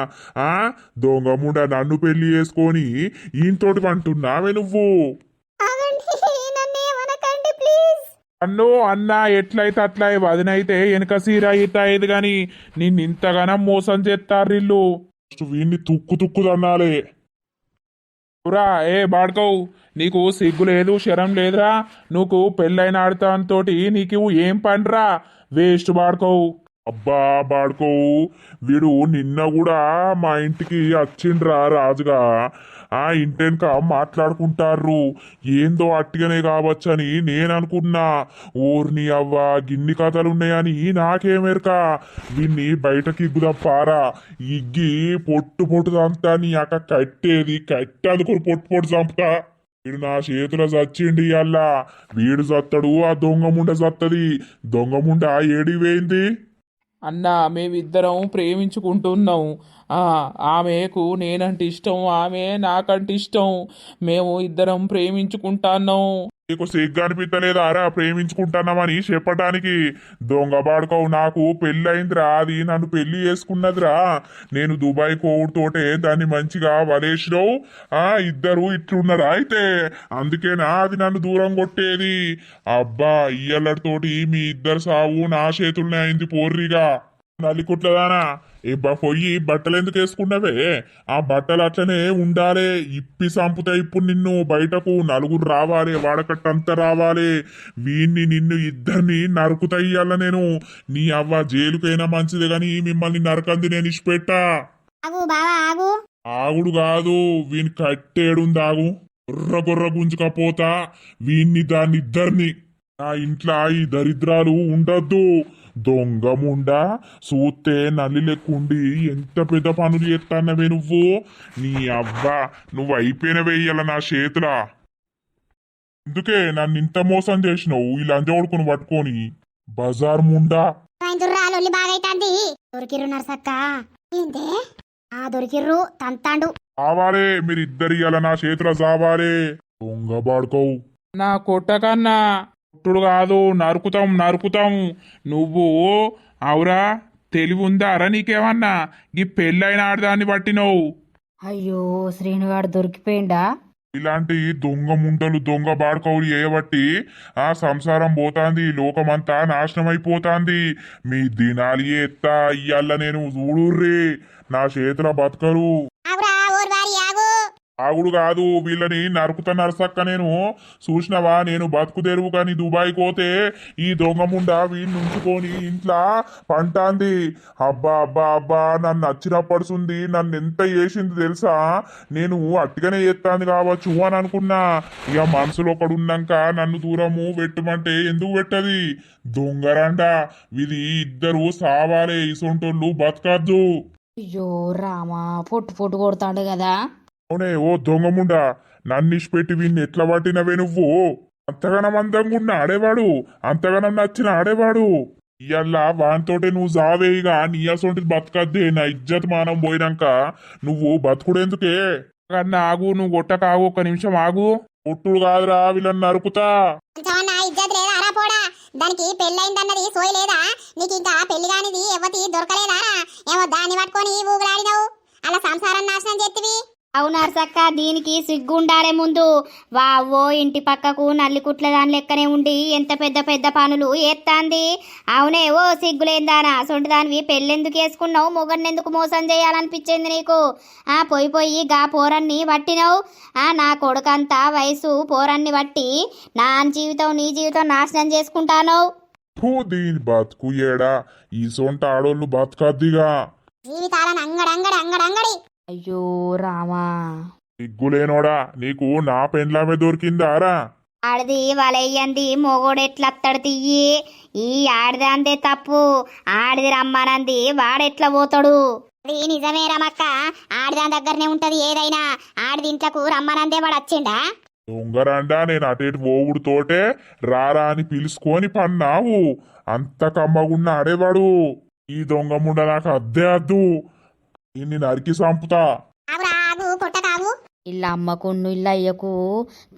దొంగ ముండా, నన్ను పెళ్లి చేసుకొని ఈయనతోటి అంటున్నావే నువ్వు. అన్ను అన్నా, ఎట్లయితే అట్లా వదినైతే వెనక సీర ఇత అయ్యేది గాని నిన్ను ఇంతగానం మోసం చేస్తారు ఇల్లు. వీణ్ణి తుక్కు తన్నాలే. రా ఏ బాడుకోవు, నీకు సిగ్గు లేదు శరం లేదురా. నువ్వు పెళ్ళైన ఆడతాంతోటి నీకు ఏం పనిరా? వేస్ట్ బాడుకోవు. అబ్బా బాడుకోవు, వీడు నిన్న కూడా మా ఇంటికి వచ్చిండ్రా రాజుగా. ఇంటెనక మాట్లాడుకుంటారు. ఏందో అట్టిగానే కావచ్చని నేను అనుకున్నా. ఓర్ని అవ్వ, గిన్ని కథలున్నాయని నాకేమెరక. వీన్ని బయటకి ఇగ్గుదప్పారా. ఇగ్గి పొట్టు దంతా నీ అక్క కట్టేది కట్టి అందుకొని పొట్టు చంపుతా. వీడు నా చేతుల చచ్చిండి అల్లా వీడు చత్తడు ఆ దొంగ ముండ చత్తది దొంగ ముండ ఏడిపోయింది అన్న మేమిద్దరం ప్రేమించుకుంటున్నాం. ఆమెకు నేనంటే ఇష్టం, ఆమె నాకంటే ఇష్టం. మేము ఇద్దరం ప్రేమించుకుంటున్నాం. నీకు సిగ్గు అనిపించలేదా రా ప్రేమించుకుంటున్నామని చెప్పటానికి? దొంగ బాడుకోవు నాకు పెళ్ళయిందిరా, అది నన్ను పెళ్లి చేసుకున్నదిరా. నేను దుబాయ్ కోవుడుతోటే దాన్ని మంచిగా వలేసినావు. ఇద్దరు ఇట్లున్నారా అయితే? అందుకేనా అది నన్ను దూరం కొట్టేది? అబ్బా ఇయ్యలతోటి మీ ఇద్దరు సావు నా చేతుల్నే అయింది పోర్రిగా. నల్లికుట్లదానా పొయ్యి బట్టలు ఎందుకు వేసుకున్నావే? ఆ బట్టలు అట్లనే ఉండాలి. ఇప్పి సంపుతా ఇప్పుడు నిన్ను బయటకు నలుగురు రావాలి, వాడకట్టంతా రావాలి. వీణ్ణి నిన్ను ఇద్దరిని నరుకుతా ఇయ్యాల నేను. నీ అవ్వ జైలుకైనా మంచిదే గాని మిమ్మల్ని నరకంది నేను ఇచ్చిపెట్టా. ఆగు బావా ఆగు. ఆగుడు కాదు, వీని కట్టేడుంది ఆగు. గుర్ర గుర్ర గుంజుకపోతా వీణ్ణి దాన్ని ఇద్దరిని. నా ఇంట్లో ఈ దరిద్రాలు ఉండద్దు. దొంగముండా సూతే నల్లి లెక్కుండి ఎంత పెద్ద పనులు చేస్తానవే నువ్వు. నీ అవ్వ నువ్వు అయిపోయిన వెయ్యాల నా చేతులా. అందుకే నన్ను ఇంత మోసం చేసినావు ఈ లంజోడుకుని పట్టుకొని. బజార్ ముండా లొల్లి బాగైతాంది. దొరికిర్రు నర్సక్క. ఏందే దొరికిర్రు తంతాండు. కావాలే మీరిద్దరు ఇయ్యాల నా చేతుల సావాలే. దొంగ బాడుకోవు నా కొట్టకన్నా కొట్టుడు కాదు, నరుకుతాం. నువ్వు అవురా తెలివి ఉందారా నీకేమన్నా? ఈ పెళ్ళైన ఆడదాన్ని పట్టినవు. అయ్యో శ్రీనుగాడు దొరికిపోయిండా? ఇలాంటి దొంగ ముండలు దొంగ బాడుకోవులు చేయబట్టి ఆ సంసారం పోతాంది, లోకమంతా నాశనం అయిపోతాంది. మీ దినాలి ఎత్తా ఇయ్యాల నేను చూడుర్రి నా చేతుల బతకరు. ఆగురా ఓర్వారి ఆగు. ఆగుడు కాదు, వీళ్ళని నరుకుతా నరసక్క. నేను చూసినవా, నేను బతుకు తెరువు కానీ దుబాయ్ పోతే ఈ దొంగ ముండ వీడిని ఉంచుకొని ఇంట్లో పంటాంది. అబ్బా అబ్బా అబ్బా నన్ను నచ్చినప్పడుతుంది, నన్ను ఎంత చేసింది తెలుసా? నేను అట్టిగానే చేస్తాంది కావచ్చు అని అనుకున్నా. ఇక మనసులో ఒకడున్నాక నన్ను దూరము పెట్టమంటే ఎందుకు పెట్టది? దొంగరంట ఇది. ఇద్దరు సావాలే, ఇసొంటోళ్ళు బతకద్దు. అయ్యో రామా పొట్టు కొడతాడు కదా. అవునే ఓ దొంగముండా, నన్నిష్పెట్టి వీణ్ణి ఎట్లా పట్టినవే నువ్వు? అంతగానం అందంగా ఉన్న ఆడేవాడు, అంతగానం నచ్చిన ఆడేవాడు. ఇయ్యల్లా వానితోటే నువ్వు జావేయిగా. నీ అసొంటిది బతకద్దే. నా ఇజ్జత్ మానం పోయినాక నువ్వు బతుకుడెందుకే? కన్నా ఆగు, నువ్వు కొట్టక ఆగు, ఒక్క నిమిషం ఆగు. కొట్టుడు కాదురా, వీళ్ళని నరుకుతా. ఇజ్జత్ లేదా అరా పోడా? దానికి పెళ్ళైందన్నది సోయి లేదా? నీకు ఇంకా పెళ్లి కానిది ఎవతి దొరకలేదా? ఏమో దాన్ని పట్టుకొని ఊగులాడినావు, అలా సంసారం నాశనం చేతివి. అవునర్సక్క, దీనికి సిగ్గుండాలే ముందు. వావో ఇంటి పక్కకు నల్లికుట్ల దాని లెక్కనే ఉండి ఎంత పెద్ద పెద్ద పనులు ఏత్తాంది. అవునే ఓ సిగ్గులేందానా, సొంటి దానివి పెళ్ళెందుకు వేసుకున్నావు? మొగన్నెందుకు మోసం చేయాలనిపించింది నీకు? పోయి గా పోరన్ని పట్టినావు. నా కొడుకంతా వయసు పోరన్ని బట్టి నా జీవితం నీ జీవితం నాశనం చేసుకుంటాను. దీని బతుకు ఏడా, ఈ సొంట ఆడోళ్ళు బతకద్దిగా. జీవితాలను అంగడంగడి. అయ్యో రామా, సిగ్గులేనోడా, నీకు నా పెండ్లామే దొరికిందారా? ఆడది వలయ్యంది మొగోడెట్లత్తడు తియ్యి. ఈ ఆడిదందే తప్పు, ఆడిది రమ్మనంది వాడెట్లా పోతాడు? అది నిజమే రమక్క, ఆడిదాని దగ్గరనే ఉంటది ఏదైనా. ఆడిది ఇంట్లకు రమ్మనందే వాడు వచ్చిండా? దొంగరండా, నేను అటేటు పోవుడుతోటే రారా అని పిలుచుకొని పన్నావు. అంత కమ్మగున్న ఆడేవాడు. ఈ దొంగ ముండ నాకు అద్దే అద్దు. ఇన్ని నరికి సంపుతా. ఇల్ల అమ్మకున్ను ఇల్ల అయ్యకు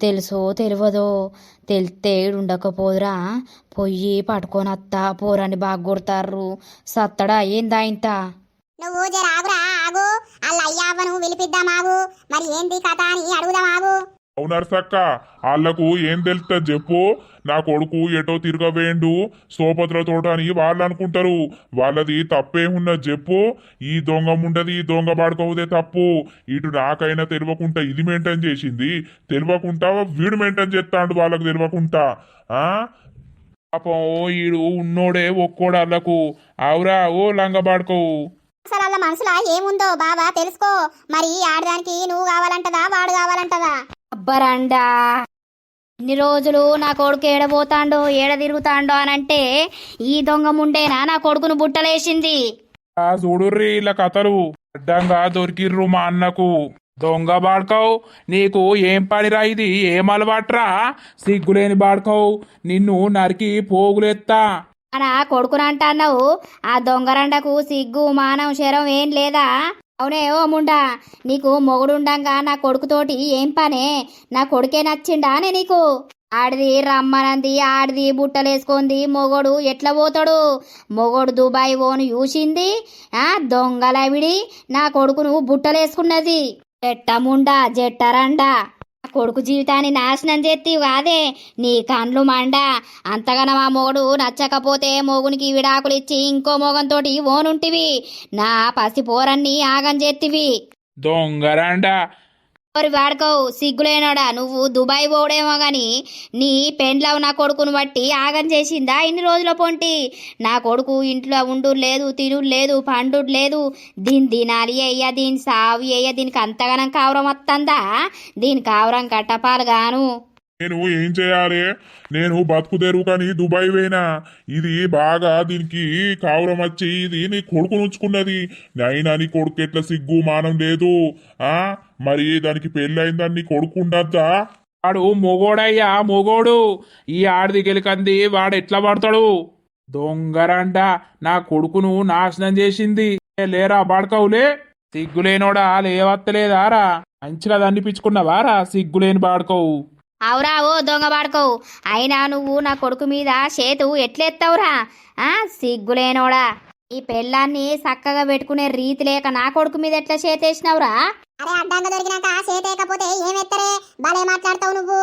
తెలుసో తెలియదో? తెలితే ఉండకపోదురా, పొయ్యి పట్టుకొని అత్తా పోరని బాగా కొడతారు. సత్తడా ఏందా ఇంత? నువ్వు జరాగురా ఆగు. అల్ల అయ్యావను పిలిపిద్దామాగు. మరి ఏంది కథ అని అడుగుదామాగు. అవునర్సక్క, వాళ్లకు ఏం తెలుస్తుంది చెప్పు? నా కొడుకు ఎటో తిరగవేండు సోపత్ర తోట అని వాళ్ళు అనుకుంటారు. వాళ్ళది తప్పేమున్నది చెప్పు? ఈ దొంగ ముండది ఈ దొంగ పాడుకోవదే తప్పు. ఇటు నాకైనా తెలియకుండా ఇది మెయింటైన్ చేసింది, తెలియకుండా వీడు మెయింటైన్ చేస్తాడు వాళ్ళకు తెలియకుండా. పాపం ఈడు ఉన్నోడే ఒక్కోడు అల్లకు. అవురా ఓ లంగ పాడుకోవు. అసలు అల్ల మనసులో ఏముందో బాబా తెలుసుకో. మరి ఆడదానికి నువ్వు కావాలంటదా వాడు కావాలంటదా? అబ్బరండా, ఇన్ని రోజులు నా కొడుకు ఏడబోతాండో ఏడ తిరుగుతాండో అనంటే ఈ దొంగ ముండేనా నా కొడుకును బుట్టలేసింది. చూడుర్రి ఇలా కథలు. అడ్డంగా దొరికిర్రు మా అన్నకు. దొంగ బాడుకోవు నీకు ఏం పనిరా ఇది ఏం అలవాట్రా సిగ్గులేని బాడుకోవు నిన్ను నరికి పోగులెత్తా మన కొడుకునంటన్నావు ఆ దొంగరండకు సిగ్గు మానం శరం ఏం లేదా అవునే ఓ ముండా నీకు మొగుడుండంగా నా కొడుకుతోటి ఏం పనే నా కొడుకే నచ్చిండానే నీకు ఆడిది రమ్మనంది ఆడిది బుట్టలేసుకుంది మొగోడు ఎట్లా పోతాడు మొగోడు దుబాయ్ ఓను చూసింది దొంగలవిడి నా కొడుకును బుట్టలేసుకున్నది జట్టముండా జట్టరండా కొడుకు జీవితాన్ని నాశనం చేత్తివి కాదే నీ కండ్లు మండ అంతగానం ఆ మొగుడు నచ్చకపోతే మొగునికి విడాకులు ఇచ్చి ఇంకో మొగంతోటి ఓనుంటివి నా పసి పోరన్ని ఆగం చేత్తివి దొంగరాండా ఓరి వాడుకోవు సిగ్గులేనోడా నువ్వు దుబాయ్ పోడేమో గాని నీ పెండ్లవు నా కొడుకును బట్టి ఆగం చేసిందా ఇన్ని రోజుల పొంటి నా కొడుకు ఇంట్లో ఉండు లేదు తినుడు లేదు పండుడు లేదు దీని తినాలి అయ్యా దీని సావు అయ్యా దీనికి అంతగానం కావరం వస్తుందా దీని కావరం కట్టపాలు గాను నేను ఏం చేయాలి నేను బతుకు తెరువు కానీ దుబాయ్ పోయినా ఇది బాగా దీనికి కావురం వచ్చి ఇది నీ కొడుకు ఉంచుకున్నది అయినా నీ కొడుకు ఎట్లా సిగ్గు మానం లేదు మరి దానికి పెళ్ళయిందని నీ కొడుకు ఉండద్దా వాడు మొగోడయ్యా మొగోడు ఈ ఆడిది గెలికంది వాడు ఎట్లా పడతాడు దొంగరండ నా కొడుకును నాశనం చేసింది లేరా బాడుకోవులే సిగ్గులేనోడా లేవత్తలేదారా మంచిగా దండిపించుకున్నావారా సిగ్గులేని బాడుకోవు అవురా ఓ దొంగ పాడుకోవు అయినా నువ్వు నా కొడుకు మీద చేతు ఎట్లెత్తావురా సిగ్గులేనోడా ఈ పెళ్ళాన్ని చక్కగా పెట్టుకునే రీతి లేక నా కొడుకు మీద ఎట్లా చేతేసినావురా అరే అడ్డంగా దొరికినాక చేతేయకపోతే ఏమెత్తరే భలే మాట్లాడతావు నువ్వు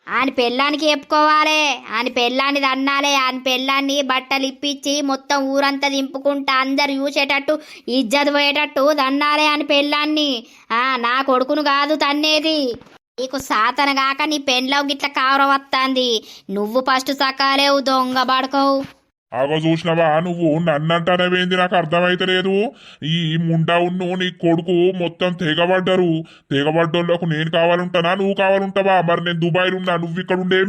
ఆయన పెళ్ళానికి చెప్పుకోవాలి ఆయన పెళ్ళాన్ని దన్నాలే ఆయన పెళ్ళాన్ని బట్టలు ఇప్పించి మొత్తం ఊరంతా దింపుకుంటా అందరు చూసేటట్టు ఇజ్జత్ పోయేటట్టు దన్నాలే ఆయన పెళ్ళాన్ని నా కొడుకును కాదు తన్నేది నీకు సాతన కాక నీ పెండ్లో గిట్ల కావరం వస్తాంది నువ్వు ఫస్ట్ సకాలేవు దొంగ పడుకోవు ఆగో చూసినవా నువ్వు నన్నంటానవేంది నాకు అర్థమైతలేదు ఈ ముండా ఉన్ను నీ కొడుకు మొత్తం తెగబడ్డరు తెగబడ్డోళ్ళకు నేను కావాలంటానా నువ్వు కావాలంటావా మరి నేను దుబాయ్లో ఉన్నా నువ్వు ఇక్కడ ఉండి ఏం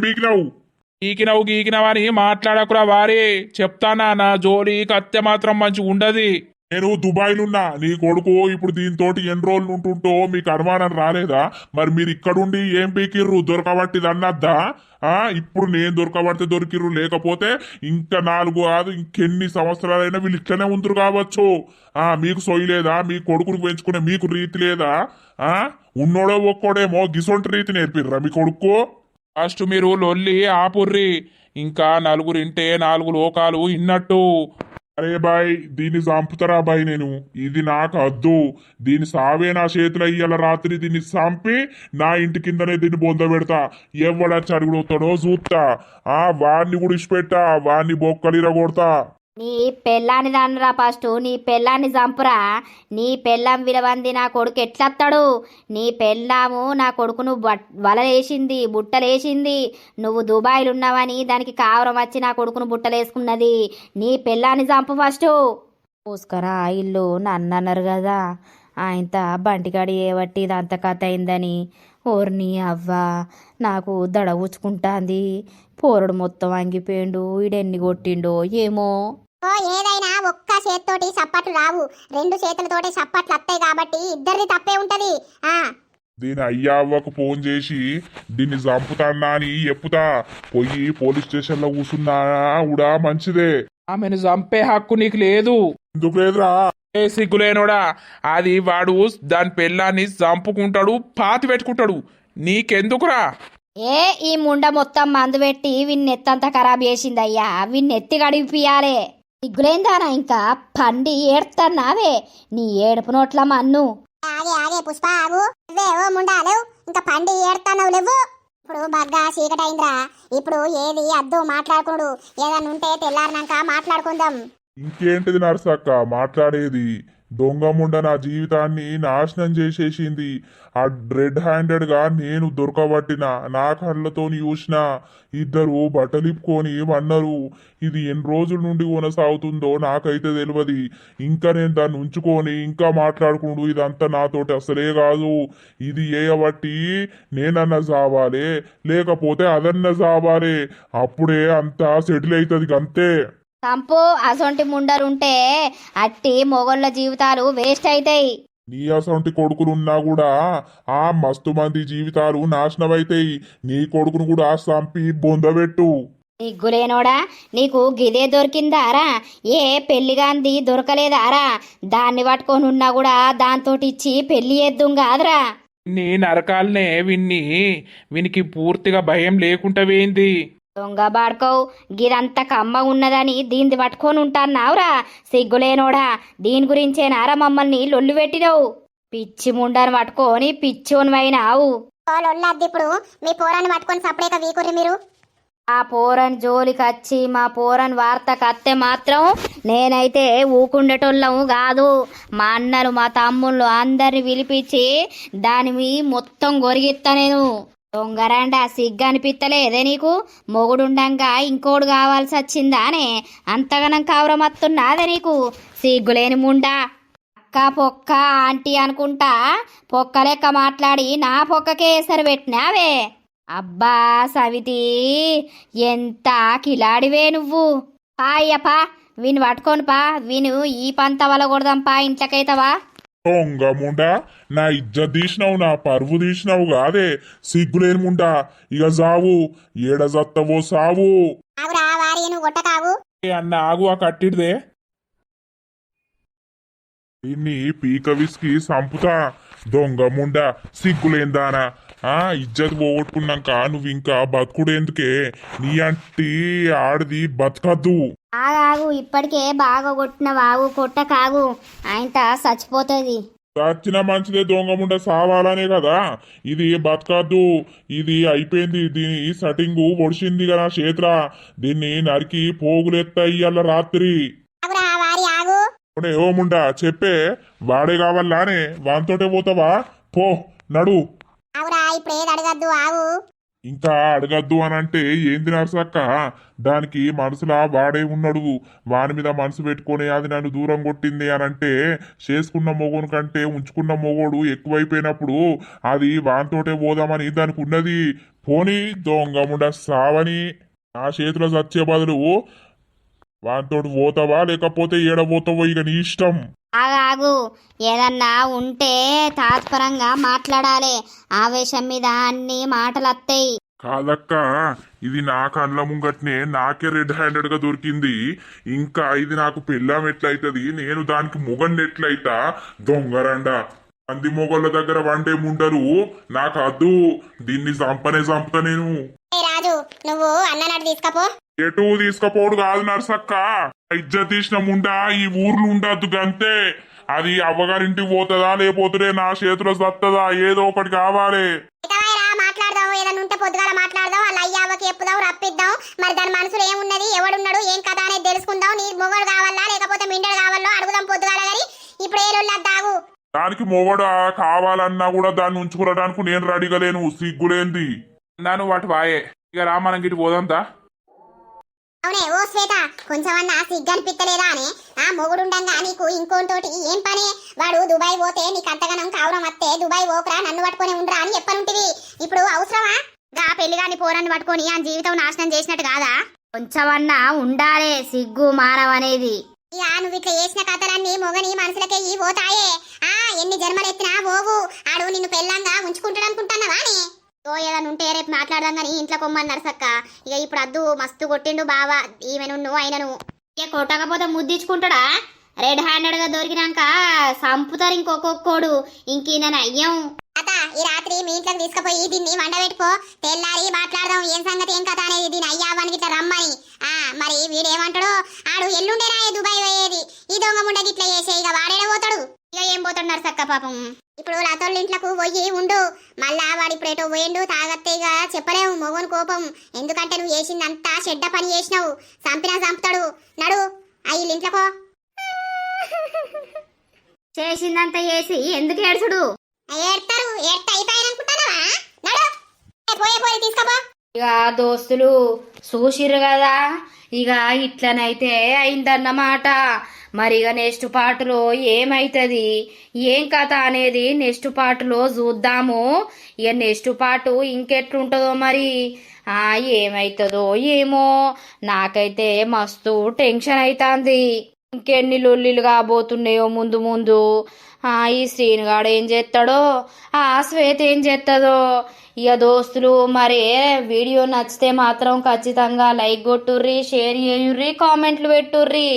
బీకినావు గీకినవని మాట్లాడకురా వారి చెప్తానా నా జోలి కత్తె మాత్రం మంచిగా ఉండదు నేను దుబాయ్లున్నా నీ కొడుకు ఇప్పుడు దీంతోటి ఎన్ని రోజులు ఉంటుంటో మీకు అనుమానం రాలేదా మరి మీరు ఇక్కడుండి ఏం పీకిర్రు దొరకబట్టిది అన్నద్దా ఇప్పుడు నేను దొరకబడితే దొరికిర్రు లేకపోతే ఇంకా 4 కాదు ఇంకెన్ని సంవత్సరాలైనా వీళ్ళు ఇట్లనే ఉందరు కావచ్చు మీకు సొయ్యి లేదా మీ కొడుకుని పెంచుకునే మీకు రీతి లేదా ఉన్నోడో ఒక్కోడేమో గిసొంటి రీతి నేర్పిర్రా మీ కొడుకు ఫస్ట్ మీరు లొల్లి ఆపుర్రి ఇంకా నలుగురింటే 4 లోకాలు ఇన్నట్టు అరే బాయ్ దీన్ని చంపుతారా బాయ్ నేను ఇది నాకు అద్దు దీని సావే నా చేతులు అయ్యాల రాత్రి దీన్ని చంపి నా ఇంటి కిందనే దీన్ని బొంద పెడతా ఎవడచ్చి అడుగుతాడో చూస్తా వాడిని కూడా ఇచ్చిపెట్టా వాడిని బొక్కలిర కొడతా నీ పెళ్ళాన్ని దానరా ఫస్ట్ నీ పెళ్ళాన్ని చంపురా నీ పెళ్ళాం విలువంది నా కొడుకు ఎట్లత్తాడు నీ పెళ్ళాము నా కొడుకును వలలేసింది బుట్టలేసింది నువ్వు దుబాయ్లు ఉన్నావని దానికి కావరం వచ్చి నా కొడుకును బుట్టలేసుకున్నది నీ పెళ్ళాన్ని చంపు ఫస్ట్ పూసుకరా ఇల్లు నన్ను అన్నారు కదా ఆయనత బంటికాడి ఏవట్టి ఇదంత కథ అయిందని ఓర్ని అవ్వ నాకు దడ ఉచ్చుకుంటాంది పోరడు మొత్తం అంగిపోయిండు ఈడెన్ని కొట్టిండో ఏమో ఏదైనా ఒక్క చేత్తోటి చప్పట్లు రావు 2 చేతులతోటి చప్పట్లు వస్తాయి కాబట్టి ఇద్దరిది తప్పే ఉంటది దీని అయ్యవ్వకు ఫోన్ చేసి దీన్ని చంపుతాన్నా అని చెప్పుతా పోయి పోలీస్ స్టేషన్ లో కూర్చున్నా కూడా మంచిదే ఆమెను చంపే హక్కు నీకు లేదు ఎందుకు లేదురా సిగ్గులేనోడా అది వాడు దాని పెళ్ళాన్ని చంపుకుంటాడు పాతి పెట్టుకుంటాడు నీకెందుకురా ఈ ముండ మొత్తం మందు పెట్టి విన్నెత్తంతా ఖరాబ్ చేసిందయ్యా విన్నెత్తి గడిపియాలే సిగ్గులేందానా ఇంకా పండి ఏడుతున్నావే నీ ఏడుపు నోట్ల మన్ను ఆగే పుష్ప ఆగు ఓ ముండాలేవు ఇంకా పండి ఏడుతున్నావు లేవు ఇప్పుడు బాగా చీకటైందిరా ఇప్పుడు ఏది అద్దు మాట్లాడుకున్నాడు ఏదన్నా ఉంటే తెల్లారినాక మాట్లాడుకుందాం ఇంకేంటిది నర్సక్క మాట్లాడేది దొంగముండ నా జీవితాన్ని నాశనం చేసేసింది ఆ రెడ్ హ్యాండెడ్ గా నేను దొరకబట్టిన నా కళ్ళతోని చూసిన ఇద్దరు బట్టలిప్పుకొని వన్నారు ఇది ఎన్ని రోజుల నుండి కొనసాగుతుందో నాకైతే తెలియదు ఇంకా నేను దాన్ని ఉంచుకొని ఇంకా మాట్లాడుకుంటూ ఇదంతా నాతోటి అసలే కాదు ఇది ఏయబట్టి నేనన్నా సావాలి లేకపోతే అదన్నా సావాలి అప్పుడే అంతా సెటిల్ అవుతుంది అంతే సంపు అసొంటి ముండరుంటే అట్టి మొగోళ్ళ జీవితాలు వేస్ట్ అవుతాయి నీ అసొంటి కొడుకులున్నా కూడా ఆ మస్తు మంది జీవితాలు నాశనం అయితాయి. నీ కొడుకును కూడా సంపి బొందబెట్టు. నిగ్గులేనోడా నీకు గిదే దొరికిందారా? ఏ పెళ్లిగాంది దొరకలేదారా? దాన్ని పట్టుకొని ఉన్నా కూడా దాంతోటి ఇచ్చి పెళ్లి చేద్దుం కాదురా. నీ నరకాలనే వీనికి పూర్తిగా భయం లేకుండా పోయింది. దొంగ బాడుకోవు గిదంత కమ్మ ఉన్నదని దీన్ని పట్టుకొని ఉంటాన్నావురా? సిగ్గులేనోడా దీని గురించేనారా మమ్మల్ని లొల్లు పెట్టినవు? పిచ్చి ముండని పట్టుకొని పిచ్చోనివైనావు. లొల్లద్ది ఇప్పుడు మీ పోరాన్ని పట్టుకొని సపరేక వీకుర్రి మీరు. ఆ పోరన్ జోలికచ్చి మా పోరన్ వార్త కత్తే మాత్రం నేనైతే ఊకుండేటోళ్ళము కాదు. మా అన్నలు మా తమ్ముళ్ళు అందరిని పిలిపించి దాని మొత్తం గొరిగిత్తా నేను. దొంగరాండ సిగ్గు అనిపిత్తలేదే నీకు? మొగుడుండంగా ఇంకోడు కావాల్సి వచ్చిందానే? అంతగనం కవరమత్తున్నాదే నీకు? సిగ్గులేని ముండా. అక్క పొక్క ఆంటీ అనుకుంటా పొక్క లెక్క మాట్లాడి నా పొక్కకే ఎసరు పెట్టినావే. అబ్బా సవితి ఎంత కిలాడివే నువ్వు. పా అయ్యపా వీని పట్టుకొని పా, వీను ఈ పంత వల్ల కొడదాంపా ఇంట్లోకైతవా. దొంగ ముండా, నా ఇజ్జత్ తీసినావు, నా పరువు తీసినావు కాదే సిగ్గులేని ముండా. ఇక సావు, ఏడ జత్తవో సావు. ఆగురా వారి నువ్వు కొట్టకాగు. ఏ అన్న ఆగు, ఆ కట్టిడిదే. దీన్ని పీక విసికి సంపుతా. దొంగ ముండా సిగ్గులేందానా. ఇజ్జత్ పోగొట్టుకున్నాక నువ్వు ఇంకా బతుకుడేందుకే? నీ అంటి ఆడది బతకద్దు. ఆగాగు ఇప్పటికే బాగా కొట్టిన వాగు కొట్టకాగు, ఆయనత చచ్చిపోతుంది. చచ్చిన మంచిదే, దొంగ ముండ సావాలనే కదా. ఇది బతకద్దు, ఇది అయిపోయింది. దీని సెట్టింగు ఒడిసింది కదా చేత్ర. దీన్ని నరికి పోగులెత్తా ఇయ్యాల రాత్రి. ఆగురా వారి ఆగు. ఓ ముండా చెప్పే, వాడే కావాలానే? వానితోటే పోతావా? పో నడు. ఆగురా ఇప్పుడు ఏది అడగద్దు ఆగు. ఇంకా అడగద్దు అని అంటే ఏంది నరసక్క? దానికి మనసులా వాడే ఉన్నాడు. వాని మీద మనసు పెట్టుకొని అది నన్ను దూరం కొట్టింది అని అంటే, చేసుకున్న మొగోని కంటే ఉంచుకున్న మొగోడు ఎక్కువైపోయినప్పుడు అది వానితోటే పోదామని దానికి ఉన్నది. పోనీ దొంగముండ సావని నా చేతిలో చచ్చే బదులు వానితోటి పోతావా లేకపోతే ఏడబోతావో ఇక నీ ఇష్టం. ఆగాగు ఏదన్నా ఉంటే తాత్పరంగా మాట్లాడాలి. ఆవేశం మీద అన్ని మాటలు వస్తాయి. కాదక్క, ఇది నా కళ్ళ ముంగట్నే నాకే రెడ్ హ్యాండెడ్ గా దొరికింది. ఇంకా ఇది నాకు పెళ్ళాం ఎట్లయితది? నేను దానికి మొగన్ ఎట్లయితా? దొంగరండ మంది మొగళ్ళ దగ్గర వండే ముండరు నాకు అద్దు. దీన్ని చంపుతా నేను. రాజు నువ్వు అన్ననాడు తీసుకపో. ఎటు తీసుకపోడు కాదు నర్సక్క, ఇజ్జత్ తీసిన ముండా ఈ ఊర్లు ఉండద్దు గంతే. అది అవ్వగారింటికి పోతుందా లేకపోతే నా చేతిలో సత్తదా? ఏదో ఒకటి కావాలి. మాట్లాడదాం, ఏదైనా ఉంటే పొద్దుగాల మాట్లాడదాం. వాళ్ళ అయ్యావకి చెప్పుదాం, రప్పిద్దాం. మరి దాని మనసులో ఏమున్నది, ఎవడున్నాడు, ఏం కథ అనేది తెలుసుకుందాం. నీ మొగడు కావాలా లేకపోతే మిండడు కావాలో అడుగుదాం పొద్దుగాల. గారి ఇప్పుడు ఏ రోజు దాగు. దానికి మొగడు కావాలన్నా కూడా దాన్ని ఉంచుకోవడానికి నేను రెడీగా లేను. సిగ్గులేంది నన్ను వాటి వాయే. ఇక రా మనం గిటి పోదాంతా. అవునే ఓ శ్వేత, కొంచెమన్నా సిగ్గు అనిపిత్తలేదా అని? ఆ మొగుడుండంగా నీకు ఇంకోటి ఏం పని? వాడు దుబాయ్ పోతే నీకు అంతగానం కావడం వస్తే దుబాయ్ పోకురా, నన్ను పట్టుకొని ఉండరా అని చెప్పనుంటివి. ఇప్పుడు అవసరమా? గా పెళ్లిగాని పోరాన్ని పట్టుకొని ఆ జీవితం నాశనం చేసినట్టు కాదా? కొంచెమన్నా ఉండాలే సిగ్గు మానవ అనేది. ఇక నువ్వు ఇట్లా చేసిన కథలన్నీ మొగని మనసులకే ఈ పోతాయే. ఎన్ని జన్మలెత్తినా పోవు. ఆడు నిన్ను పెళ్ళంగా ఉంచుకుంటాడు అనుకుంటున్నావా అని? ఏదైనా ఉంటే రేపు మాట్లాడదాం కానీ ఇంట్లో కొమ్మని నరసక్క. ఇక ఇప్పుడు అద్దు, మస్తు కొట్టిండు బావా ఈమెను ఆయనను. ఇక కొట్టకపోతే ముద్దించుకుంటాడా? రెడ్ హ్యాండెడ్ గా దొరికినాక సంపుతారు ఇంకొకోడు. ఇంకీన అయ్యం. అత ఈ రాత్రి మీ ఇంట్లోకి తీసుకుపోయి దీన్ని వండబెట్టుకో. తెల్లారి మాట్లాడదాం ఏం సంగతి ఏం కథ అనేది. దీని అయ్యావానికి ఇట్లా రమ్మని. మరి వీడేమంటాడో? ఆడు ఎల్లుండేనా దుబాయ్ పోయేది. ఈ దొంగ ముండ గిట్లా చేసే ఇక వాడేనే పోతాడు. ఇక ఏం పోతాడు నరసక్క పాపం. ఇప్పుడు లతోళ్ళ ఇంట్లోకి పోయి ఉండు. మళ్ళా వాడు ఇప్పుడు ఏటో పోయిండు. తాగత్తే ఇక చెప్పలేము మొగోని కోపం. ఎందుకంటే నువ్వు చేసిందంతా చెడ్డ పని చేసినావు. చంపినా చంపుతాడు. నడు వీళ్ళ ఇంట్లోకో. చేసిందంతా చేసి ఎందుకు ఏడ్చుడు? ఏడతారు, ఏడ్త అయిపోయారనుకుంటున్నావా? నడు పోయి తీసుకోపో. ఇక దోస్తులు చూసిర్రు కదా, ఇక ఇట్లనైతే అయిందన్నమాట. మరి ఇక నెక్స్ట్ పార్ట్లో ఏమైతుంది ఏం కథ అనేది నెక్స్ట్ పార్ట్లో చూద్దాము. ఇక నెక్స్ట్ పార్ట్ ఇంకెట్లుంటుందో మరి ఏమవుతుందో ఏమో. నాకైతే మస్తు టెన్షన్ అవుతుంది. ఇంకెన్ని లొల్లిలు కాబోతున్నాయో ముందు ముందు. ఈ శ్రీనుగాడు ఏం చేస్తాడో ఆ శ్వేత ఏం చేస్తుందో. ఇక దోస్తులు మరి వీడియో నచ్చితే మాత్రం ఖచ్చితంగా లైక్ కొట్టుర్రి, షేర్ చేయుర్రి, కామెంట్లు పెట్టుర్రి.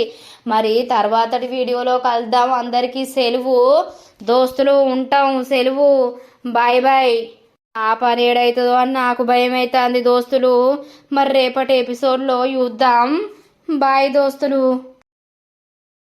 మరి తర్వాతటి వీడియోలో కలుద్దాం. అందరికీ సెలవు దోస్తులు, ఉంటాం, సెలవు, బాయ్ బాయ్. ఆ పని ఏడవుతుందో అని నాకు భయం అవుతుంది దోస్తులు. మరి రేపటి ఎపిసోడ్లో చూద్దాం. బాయ్ దోస్తులు.